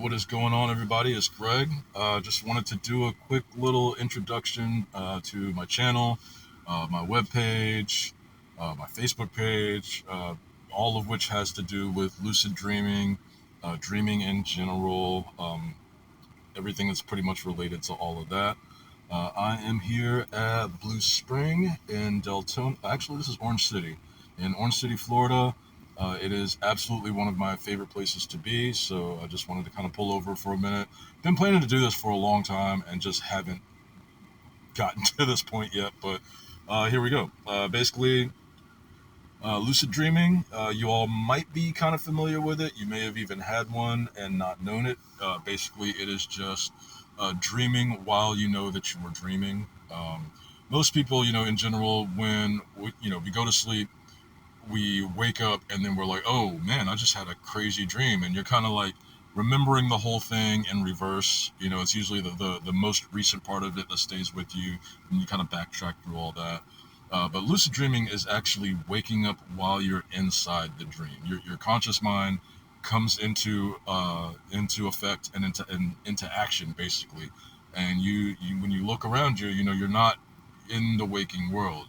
what is going on, everybody? It's Greg. Just wanted to do a quick little introduction to my channel, my webpage, my Facebook page, all of which has to do with lucid dreaming, dreaming in general, everything that's pretty much related to all of that. I am here at Blue Spring in Deltona. Actually, this is Orange City. In Orange City, Florida. It is absolutely one of my favorite places to be, so I just wanted to kind of pull over for a minute. Been planning to do this for a long time and just haven't gotten to this point yet, but here we go. Basically, lucid dreaming, you all might be kind of familiar with it. You may have even had one and not known it. Basically, it is just dreaming while you know that you were dreaming. Most people, in general, when we go to sleep, we wake up and then we're like, oh man, I just had a crazy dream. And you're kind of like remembering the whole thing in reverse. It's usually the most recent part of it that stays with you, and you kind of backtrack through all that. But lucid dreaming is actually waking up while you're inside the dream. Your conscious mind comes into effect and into action, basically. And you when you look around you, you're not in the waking world.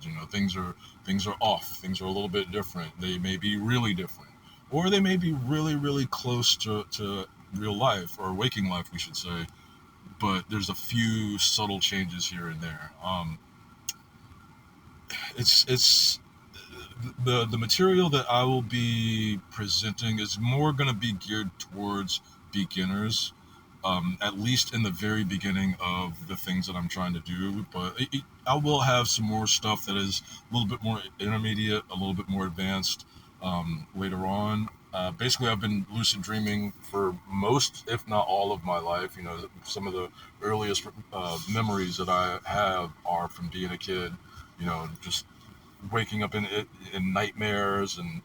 Things are off. Things are a little bit different. They may be really different, or they may be really, really close to real life, or waking life, we should say. But there's a few subtle changes here and there. It's the material that I will be presenting is more going to be geared towards beginners, at least in the very beginning of the things that I'm trying to do. But I will have some more stuff that is a little bit more intermediate, a little bit more advanced later on. Basically, I've been lucid dreaming for most, if not all, of my life. Some of the earliest memories that I have are from being a kid. Just waking up in nightmares and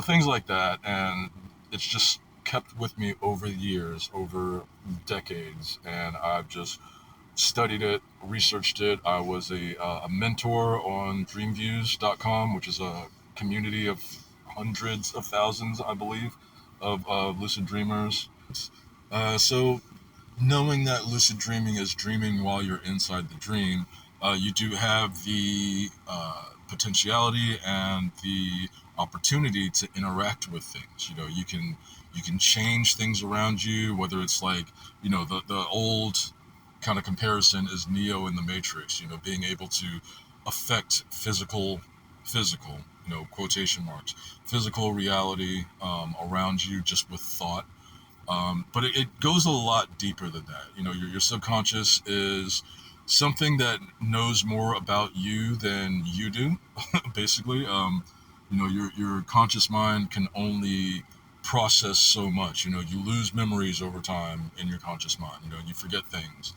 things like that, and it's just kept with me over the years, over decades, and I've just studied it, researched it. I was a mentor on dreamviews.com, which is a community of hundreds of thousands, I believe, of lucid dreamers. So knowing that lucid dreaming is dreaming while you're inside the dream, you do have the potentiality and the opportunity to interact with things. You can change things around you, whether it's like the old kind of comparison is Neo in the Matrix. Being able to affect physical, quotation marks, physical reality around you just with thought. But it goes a lot deeper than that. Your subconscious is something that knows more about you than you do. Basically, your conscious mind can only process so much. You lose memories over time in your conscious mind. You forget things.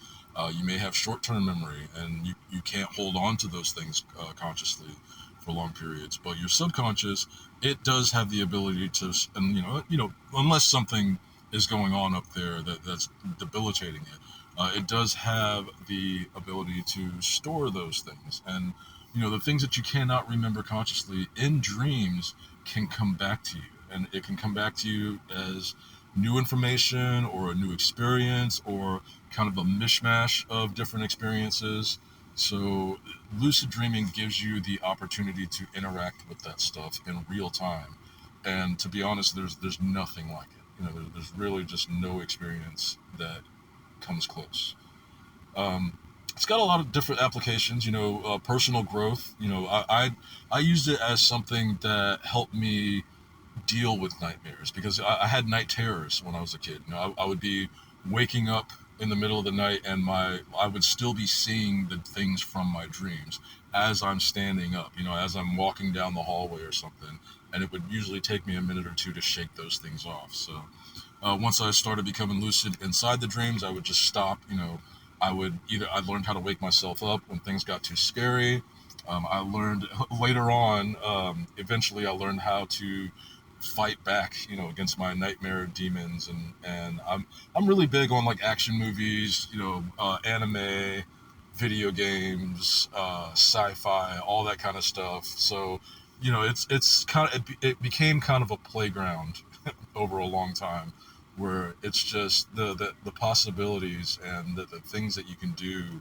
You may have short-term memory, and you can't hold on to those things consciously for long periods. But your subconscious, it does have the ability to, and unless something is going on up there that's debilitating it, it does have the ability to store those things. And the things that you cannot remember consciously in dreams can come back to you, and it can come back to you as new information or a new experience or kind of a mishmash of different experiences. So lucid dreaming gives you the opportunity to interact with that stuff in real time. And to be honest, there's nothing like it. There's really just no experience that comes close. It's got a lot of different applications. Personal growth. I used it as something that helped me deal with nightmares, because I had night terrors when I was a kid. I would be waking up in the middle of the night, and I would still be seeing the things from my dreams as I'm standing up, as I'm walking down the hallway or something, and it would usually take me a minute or two to shake those things off. So once I started becoming lucid inside the dreams, I would just stop. I learned how to wake myself up when things got too scary. I learned later on, eventually I learned how to fight back, against my nightmare demons. And I'm really big on like action movies, anime, video games, sci-fi, all that kind of stuff. So, it became kind of a playground over a long time. where it's just the possibilities and the things that you can do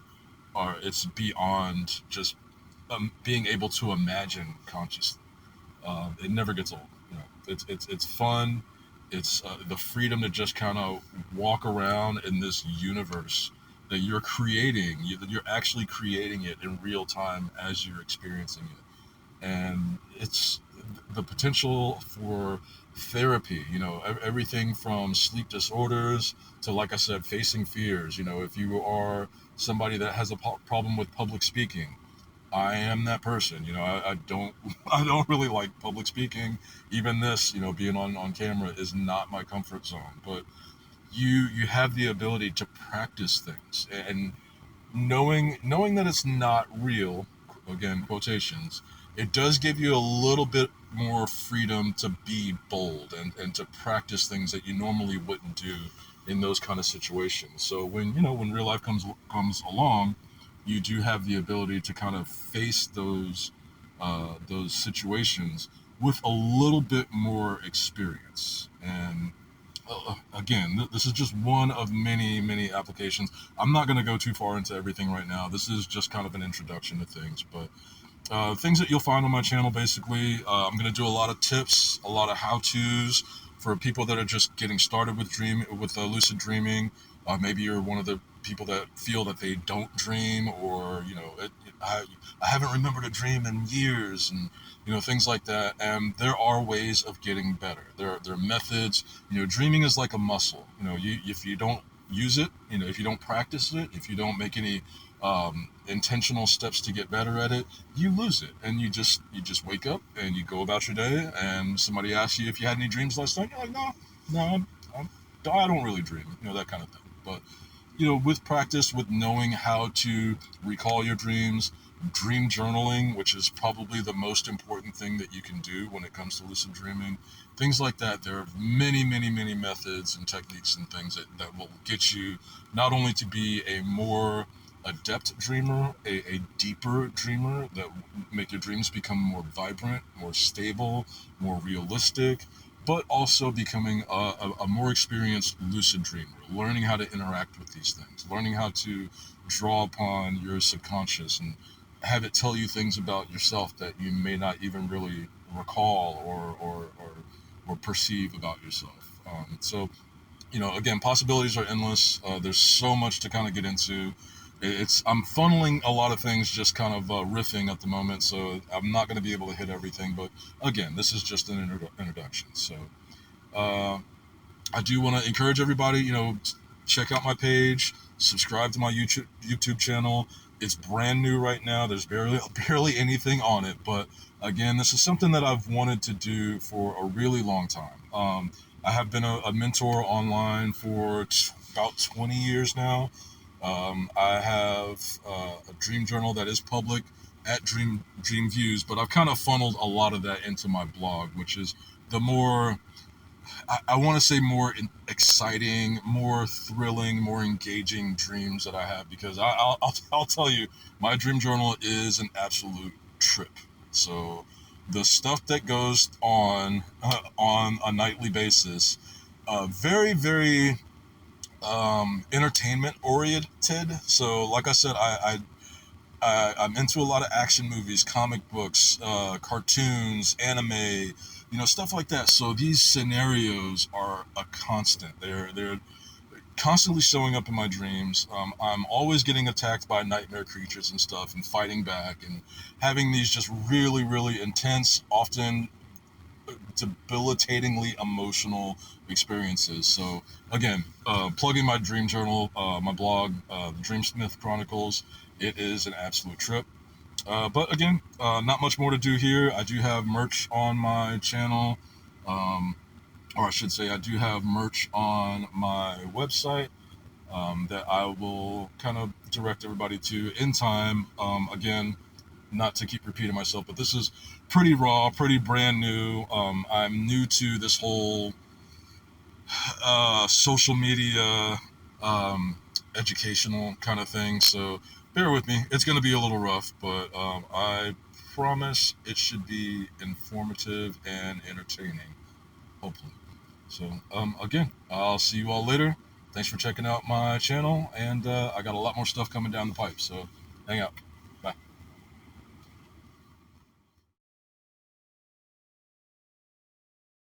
are it's beyond just being able to imagine consciously. It never gets old. You know, it's fun. It's the freedom to just kind of walk around in this universe that you're creating. You're actually creating it in real time as you're experiencing it, and it's the potential for therapy. You know, everything from sleep disorders to, like I said, facing fears. You know, if you are somebody that has a problem with public speaking, I am that person. You know, I don't I don't really like public speaking. Even this, you know, being on camera is not my comfort zone. But you have the ability to practice things, and knowing that it's not real, again quotations, it does give you a little bit more freedom to be bold and to practice things that you normally wouldn't do in those kind of situations. So when real life comes along, you do have the ability to kind of face those situations with a little bit more experience. And again, this is just one of many applications. I'm not going to go too far into everything right now. This is just kind of an introduction to things, but things that you'll find on my channel, basically, I'm going to do a lot of tips, a lot of how-tos for people that are just getting started with lucid dreaming. Maybe you're one of the people that feel that they don't dream, or I haven't remembered a dream in years, and things like that. And there are ways of getting better. There are methods. Dreaming is like a muscle. If you don't use it, if you don't practice it, if you don't make any intentional steps to get better at it, you lose it, and you just wake up and you go about your day, and somebody asks you if you had any dreams last night. You're like, no, I don't really dream, that kind of thing. But with practice, with knowing how to recall your dreams, dream journaling, which is probably the most important thing that you can do when it comes to lucid dreaming, things like that. There are many methods and techniques and things that will get you not only to be a more adept dreamer, a deeper dreamer, that make your dreams become more vibrant, more stable, more realistic, but also becoming a more experienced lucid dreamer, learning how to interact with these things, learning how to draw upon your subconscious and have it tell you things about yourself that you may not even really recall or perceive about yourself. So, again, possibilities are endless. There's so much to kind of get into. I'm funneling a lot of things, just kind of riffing at the moment, so I'm not going to be able to hit everything. But again, this is just an introduction. So uh, I do want to encourage everybody, check out my page, subscribe to my YouTube channel. It's brand new right now. There's barely anything on it, but again, this is something that I've wanted to do for a really long time. I have been a mentor online for about 20 years now. I have a dream journal that is public at Dream Views, but I've kind of funneled a lot of that into my blog, which is the more, I want to say, more exciting, more thrilling, more engaging dreams that I have, because I'll tell you, my dream journal is an absolute trip. So the stuff that goes on a nightly basis, very entertainment oriented. So like I said, I'm into a lot of action movies, comic books, cartoons, anime, stuff like that. So these scenarios are a constant. They're constantly showing up in my dreams. I'm always getting attacked by nightmare creatures and stuff, and fighting back, and having these just really intense, often debilitatingly emotional experiences. So again, plugging my dream journal, my blog, the Dreamsmith Chronicles. It is an absolute trip. But again, not much more to do here. I do have merch on my channel, or I should say, I do have merch on my website that I will kind of direct everybody to in time. Again, not to keep repeating myself, but this is pretty raw, pretty brand new. I'm new to this whole social media, um, educational kind of thing, so bear with me. It's going to be a little rough, but I promise it should be informative and entertaining, hopefully. So again, I'll see you all later. Thanks for checking out my channel, and I got a lot more stuff coming down the pipe. So hang out.